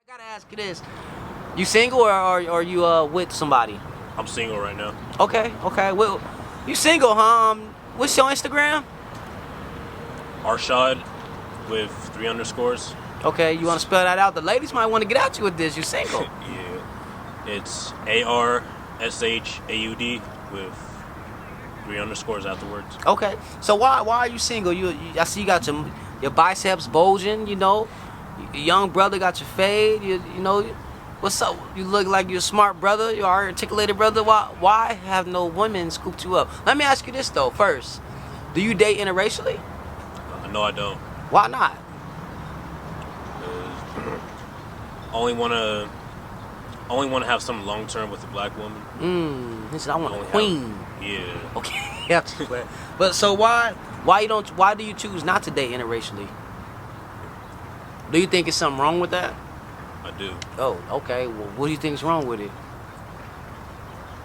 Gotta ask you this: you single or are you with somebody? I'm single right now. Okay. Well, you single, huh? What's your Instagram? Arshaud with 3 underscores. Okay, you want to spell that out? The ladies might want to get at you with this. You single? Yeah, it's ARSHAUD with 3 underscores afterwards. Okay. So why are you single? I see you got your biceps bulging. You know, your young brother got your fade. You know. What's up? You look like you're a smart brother. You're an articulated brother. Why have no women scooped you up? Let me ask you this though. First, do you date interracially? No, I don't. Why not? Only wanna have something long term with a black woman. He said I want a queen. Yeah. Okay. Yeah. But so why do you choose not to date interracially? Do you think it's something wrong with that? I do. Oh, okay. Well, what do you think is wrong with it?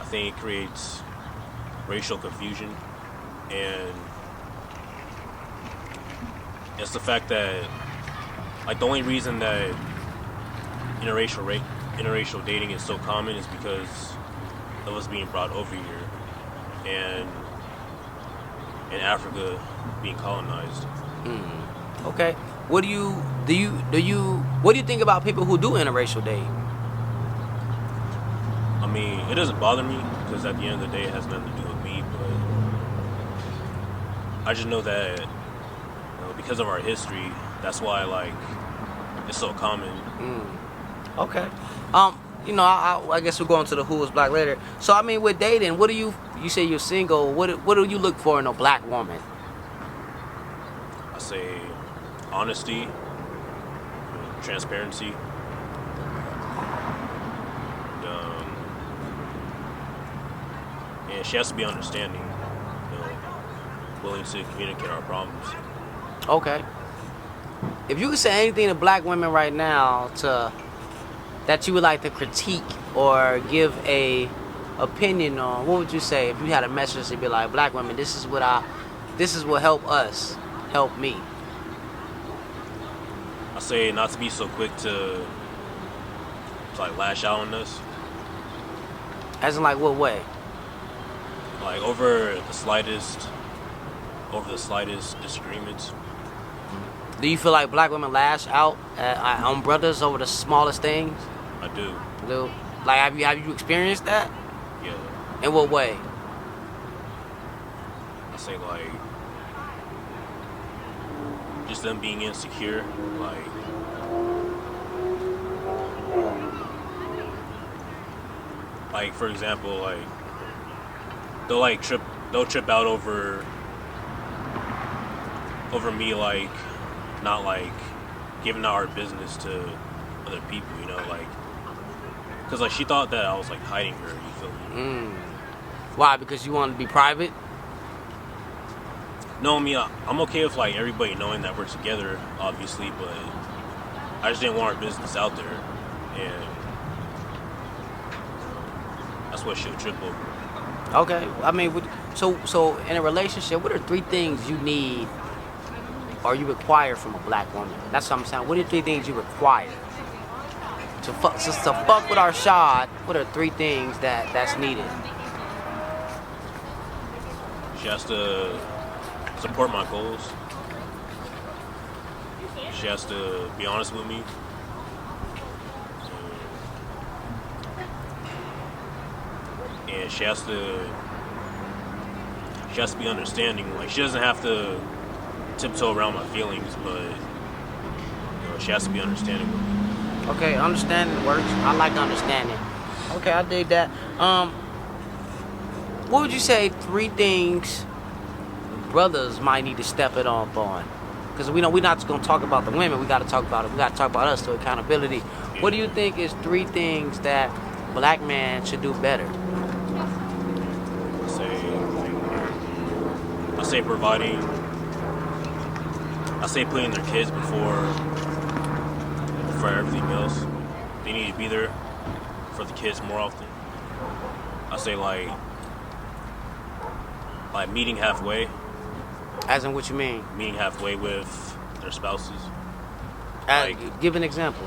I think it creates racial confusion, and it's the fact that, like, the only reason that interracial dating is so common is because of us being brought over here, and in Africa being colonized. Okay. What do you think about people who do interracial date? I mean, it doesn't bother me because at the end of the day, it has nothing to do with me. But I just know that, because of our history, that's why it's so common. Okay. I guess we'll go into the who is black later. So I mean, with dating, what do you say you're single? What do you look for in a black woman? I say honesty, transparency, and she has to be understanding, willing to communicate our problems. Okay. If you could say anything to black women right now that you would like to critique or give a opinion on, what would you say? If you had a message to be like, black women, this is what help us, help me. I say not to be so quick to lash out on us. As in, like, what way? Like over the slightest disagreements. Do you feel like black women lash out on brothers over the smallest things? I do. Like, have you experienced that? Yeah. In what way? I say just them being insecure, like for example, they'll trip out over me, not giving out our business to other people, because she thought that I was hiding her. You feel me? Why? Because you want to be private? No, I mean, I'm okay with everybody knowing that we're together, obviously, but I just didn't want our business out there, and that's what she'll trip over. Okay. I mean, so in a relationship, what are 3 things you need or you require from a black woman? That's what I'm saying. What are 3 things you require to fuck with Arshaud? What are 3 things that's needed? She has to support my goals. She has to be honest with me. And she has to be understanding. She doesn't have to tiptoe around my feelings, but she has to be understanding with me. Okay, understanding works. I like understanding. Okay, I dig that. What would you say 3 things brothers might need to step it up on? Because we're not just gonna talk about the women. We got to talk about it. We got to talk about us. So accountability. What do you think is 3 things that black men should do better? I say providing. I say putting their kids before everything else. They need to be there for the kids more often. I say meeting halfway. As in what you mean? Meeting halfway with their spouses. Give an example.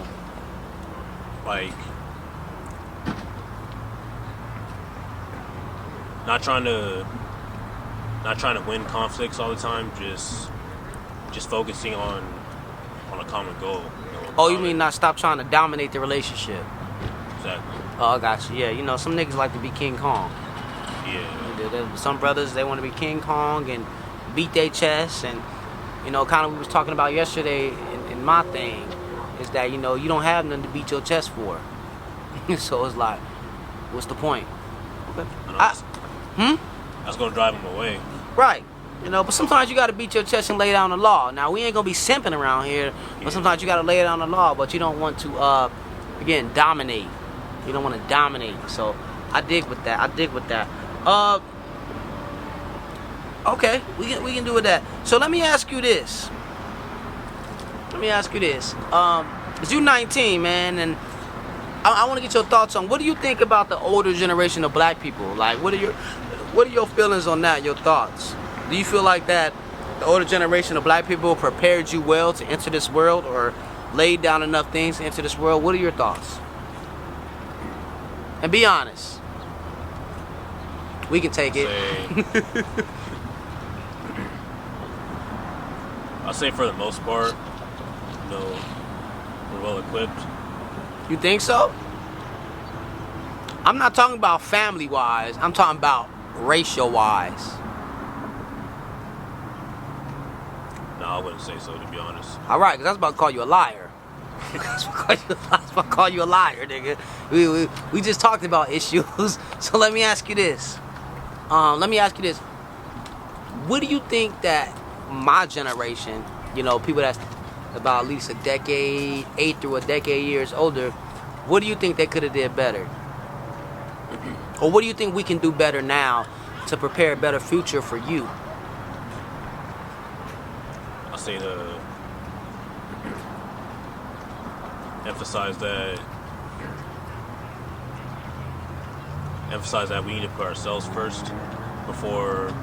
like not trying to win conflicts all the time, just focusing on a common goal. Oh, you mean not stop trying to dominate the relationship? Exactly. Oh, I got you. Yeah, some niggas like to be King Kong. Yeah. Some brothers, they want to be King Kong and beat their chest, and kind of we was talking about yesterday in my thing is that you don't have nothing to beat your chest for. So it's like, what's the point? Okay. That's gonna drive them away. Right. But sometimes you gotta beat your chest and lay down the law. Now we ain't gonna be simping around here, but sometimes you gotta lay down the law, but you don't want to again dominate. You don't want to dominate. So I dig with that. Okay, we can do with that. So let me ask you this. Cause you 19, man, and I want to get your thoughts on what do you think about the older generation of black people? Like, what are your feelings on that? Your thoughts? Do you feel like that the older generation of black people prepared you well to enter this world, or laid down enough things to enter this world? What are your thoughts? And be honest. We can take it. I'll say for the most part, we're well equipped. You think so? I'm not talking about family wise. I'm talking about racial wise. No, I wouldn't say so, to be honest. All right, because I was about to call you a liar. I was about to call you a liar, nigga. We just talked about issues. So let me ask you this. What do you think that my generation, people that's about at least a decade, 8 through a decade years older, what do you think they could have did better? Or what do you think we can do better now to prepare a better future for you? I'll say to emphasize that we need to put ourselves first before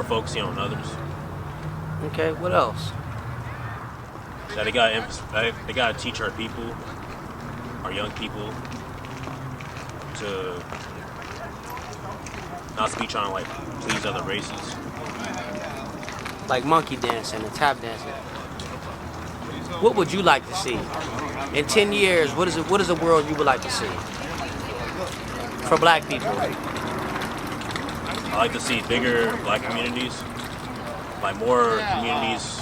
focusing on others. Okay, what else? That they gotta teach our people, our young people, to not to be trying to please other races. Like monkey dancing and tap dancing. What would you like to see? In 10 years, what is a world you would like to see? For black people. I like to see bigger black communities. More communities,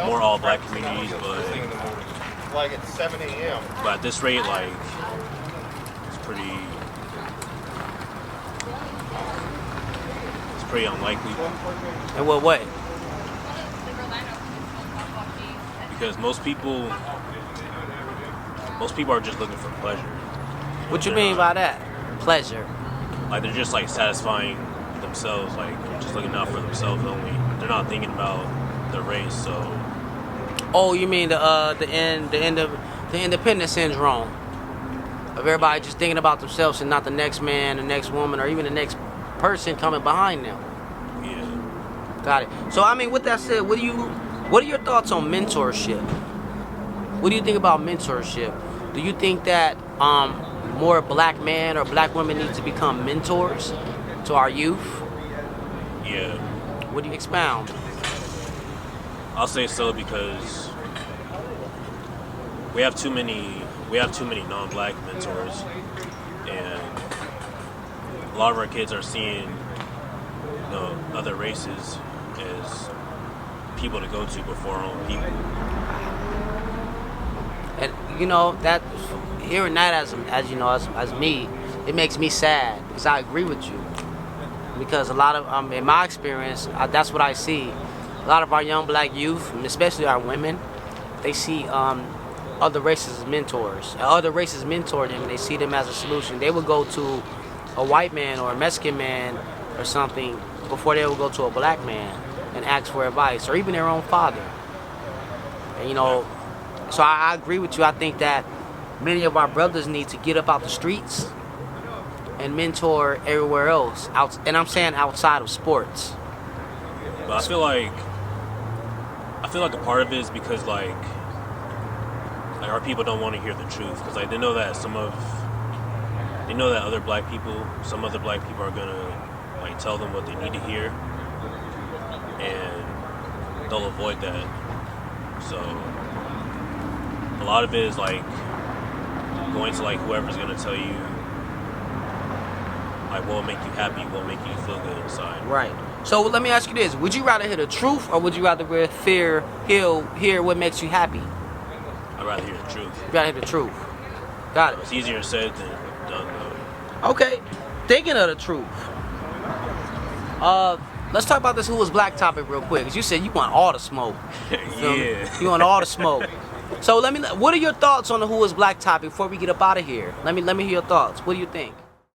more all black communities, but at 7 a.m. But at this rate, it's pretty unlikely. In what way? Because most people are just looking for pleasure. What you mean by that? Pleasure. They're just satisfying themselves, just looking out for themselves only. They're not thinking about the race. So. Oh, you mean the independence syndrome of everybody just thinking about themselves and not the next man, the next woman, or even the next person coming behind them. Yeah. Got it. So with that said, what are your thoughts on mentorship? What do you think about mentorship? Do you think that more black men or black women need to become mentors to our youth? Yeah. What do you expound? I'll say so because we have too many non-black mentors, and a lot of our kids are seeing other races as people to go to before our own people. And that hearing that as me, it makes me sad because I agree with you. Because a lot of, in my experience, that's what I see. A lot of our young black youth, and especially our women, they see other races as mentors. Other races mentor them, and they see them as a solution. They would go to a white man or a Mexican man or something before they would go to a black man and ask for advice, or even their own father. And so I agree with you. I think that many of our brothers need to get up out the streets and mentor everywhere else. And I'm saying outside of sports. But I feel like a part of it is because like our people don't want to hear the truth because like they know that some other black people are gonna like tell them what they need to hear, and they'll avoid that. So a lot of it is like going to like whoever's gonna tell you like what will make you happy, what will make you feel good inside. Right. So let me ask you this: would you rather hear the truth, or would you rather hear what makes you happy? I'd rather hear the truth. You gotta hear the truth. Got it. It's easier said than done, though. Okay. Thinking of the truth. Let's talk about this who was black topic real quick. Cause you said you want all the smoke. Yeah. You want all the smoke. So what are your thoughts on the who was black topic before we get up out of here? Let me hear your thoughts. What do you think?